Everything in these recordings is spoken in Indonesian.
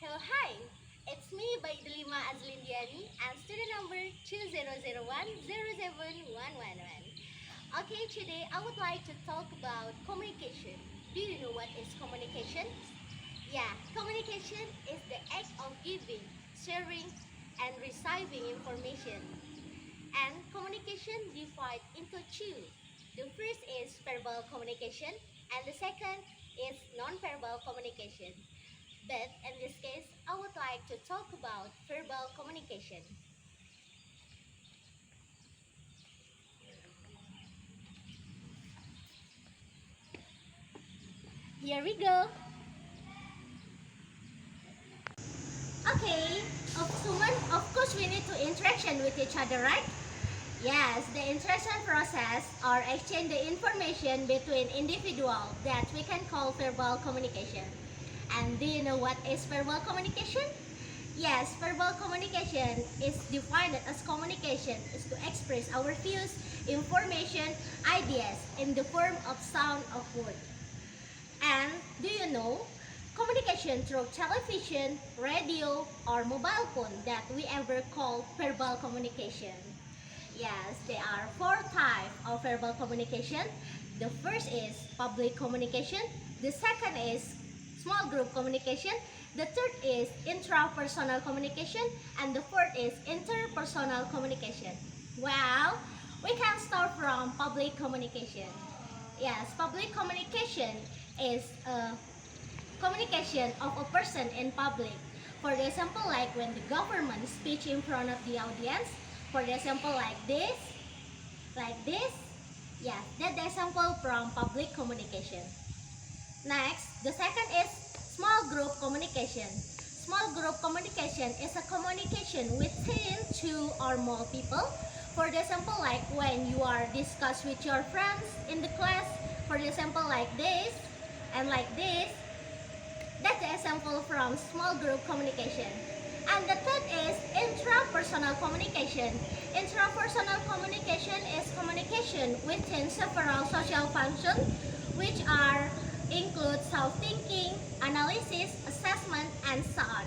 Hello, hi! It's me, Baidelima Azlindiani, and student number 2001-07111. Okay, today I would like to talk about communication. Do you know what is communication? Yeah, communication is the act of giving, sharing, and receiving information. And communication divided into two. The first is verbal communication, and the second is non-verbal communication. But in this case, I would like to talk about verbal communication. Here we go. Okay, of course we need to interaction with each other, right? Yes, the interaction process or exchange the information between individuals that we can call verbal communication. And do you know what is verbal communication? Yes, verbal communication is defined as communication is to express our views, information, ideas in the form of sound of word. And do you know communication through television, radio, or mobile phone that we ever call verbal communication? Yes, there are four types of verbal communication. The first is public communication. The second is small group communication. The third is intrapersonal communication. And the fourth is interpersonal communication. Well, we can start from public communication. Yes, public communication is a communication of a person in public. For the example, like when the government speech in front of the audience. For the example, like this, like this. Yes, that's the example from public communication. Next, the second is small group communication. Small group communication is a communication within two or more people. For the example, like when you are discuss with your friends in the class. For the example, like this and like this. That's the example from small group communication. And the third is intrapersonal communication. Intrapersonal communication is communication within several social functions, which are include self-thinking, analysis, assessment, and so on.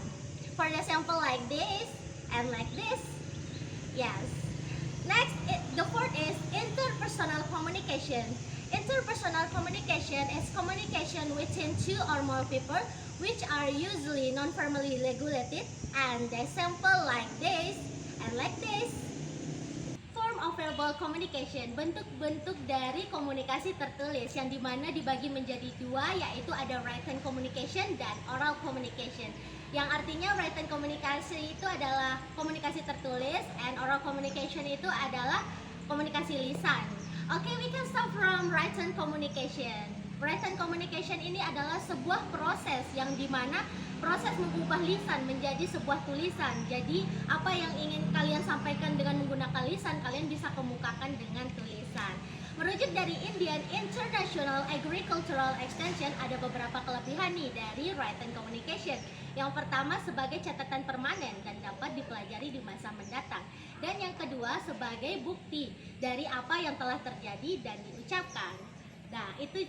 For example, like this and like this. Yes. Next, the fourth is interpersonal communication. Interpersonal communication is communication within two or more people, which are usually non-formally regulated, and the example like this and like this. Form of verbal communication, bentuk-bentuk dari komunikasi tertulis yang dimana dibagi menjadi dua, yaitu ada written communication dan oral communication. Yang artinya written communication itu adalah komunikasi tertulis, and oral communication itu adalah komunikasi lisan. Okay, we can start from written communication. Written communication ini adalah sebuah proses yang dimana proses mengubah lisan menjadi sebuah tulisan. Jadi apa yang ingin kalian sampaikan dengan menggunakan lisan, kalian bisa kemukakan dengan tulisan. Merujuk dari Indian International Agricultural Extension, ada beberapa kelebihan nih dari written communication. Yang pertama, sebagai catatan permanen dan dapat dipelajari di masa mendatang. Dan yang kedua, sebagai bukti dari apa yang telah terjadi dan diucapkan. Nah, itu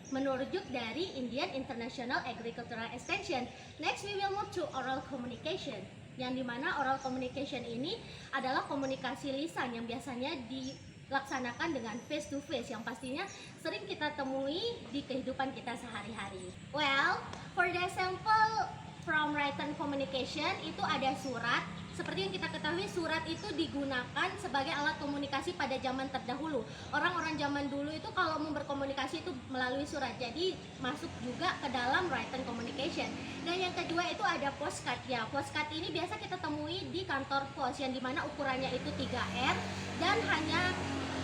merujuk dari Indian International Agricultural Extension. Next, we will move to oral communication. Yang dimana oral communication ini adalah komunikasi lisan yang biasanya dilaksanakan dengan face to face, yang pastinya sering kita temui di kehidupan kita sehari-hari. Well, for the example from written communication itu ada surat. Seperti yang kita ketahui, surat itu digunakan sebagai alat komunikasi pada zaman terdahulu. Orang-orang zaman dulu itu kalau mau berkomunikasi itu melalui surat. Jadi masuk juga ke dalam written communication. Dan yang kedua itu ada postcard. Ya, postcard ini biasa kita temui di kantor pos, yang dimana ukurannya itu 3R, dan hanya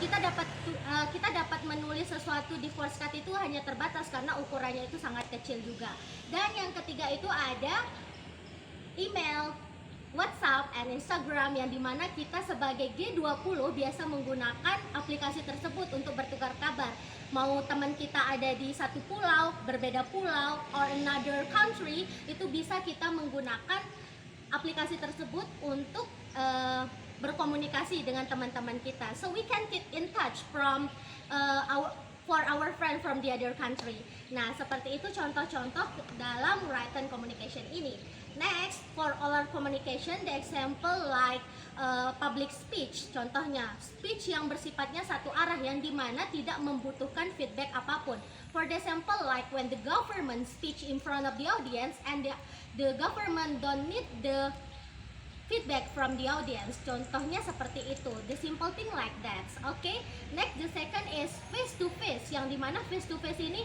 kita dapat menulis sesuatu di postcard itu hanya terbatas karena ukurannya itu sangat kecil juga. Dan yang ketiga itu ada email, WhatsApp, and Instagram, yang dimana kita sebagai G20 biasa menggunakan aplikasi tersebut untuk bertukar kabar. Mau teman kita ada di satu pulau, berbeda pulau, or another country, itu bisa kita menggunakan aplikasi tersebut untuk berkomunikasi dengan teman-teman kita. So we can keep in touch from for our friend from the other country. Nah, seperti itu contoh-contoh dalam written communication ini. Next, for oral communication, the example like public speech. Contohnya, speech yang bersifatnya satu arah yang dimana tidak membutuhkan feedback apapun. For the example, like when the government speech in front of the audience and the government don't need the feedback from the audience. Contohnya seperti itu. The simple thing like that. Okay. Next, the second is face to face. Yang dimana face to face ini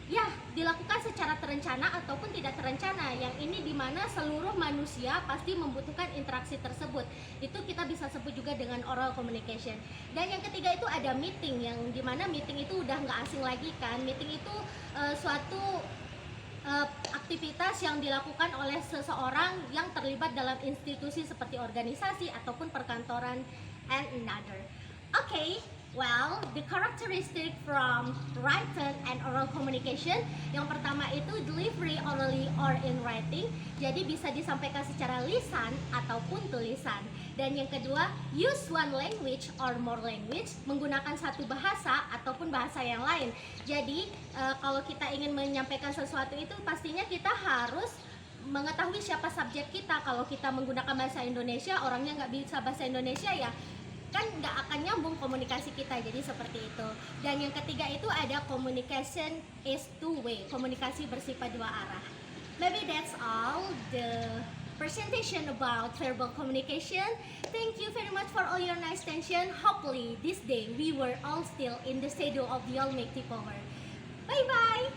ya dilakukan secara terencana ataupun tidak terencana. Yang ini dimana seluruh manusia pasti membutuhkan interaksi tersebut. Itu kita bisa sebut juga dengan oral communication. Dan yang ketiga itu ada meeting, yang dimana meeting itu udah nggak asing lagi kan. Meeting itu suatu aktivitas yang dilakukan oleh seseorang yang terlibat dalam institusi seperti organisasi ataupun perkantoran and another. Okay, well, the characteristic from written and oral communication. Yang pertama itu delivery orally or in writing. Jadi bisa disampaikan secara lisan ataupun tulisan. Dan yang kedua, use one language or more language, menggunakan satu bahasa ataupun bahasa yang lain. Jadi kalau kita ingin menyampaikan sesuatu itu pastinya kita harus mengetahui siapa subjek kita. Kalau kita menggunakan bahasa Indonesia, orangnya nggak bisa bahasa Indonesia ya kan nggak akan nyambung komunikasi kita, jadi seperti itu. Dan yang ketiga itu ada communication is two way, komunikasi bersifat dua arah. Maybe that's all the presentation about verbal communication. Thank you very much for all your nice attention. Hopefully this day we were all still in the shadow of the Almighty Power. Bye bye.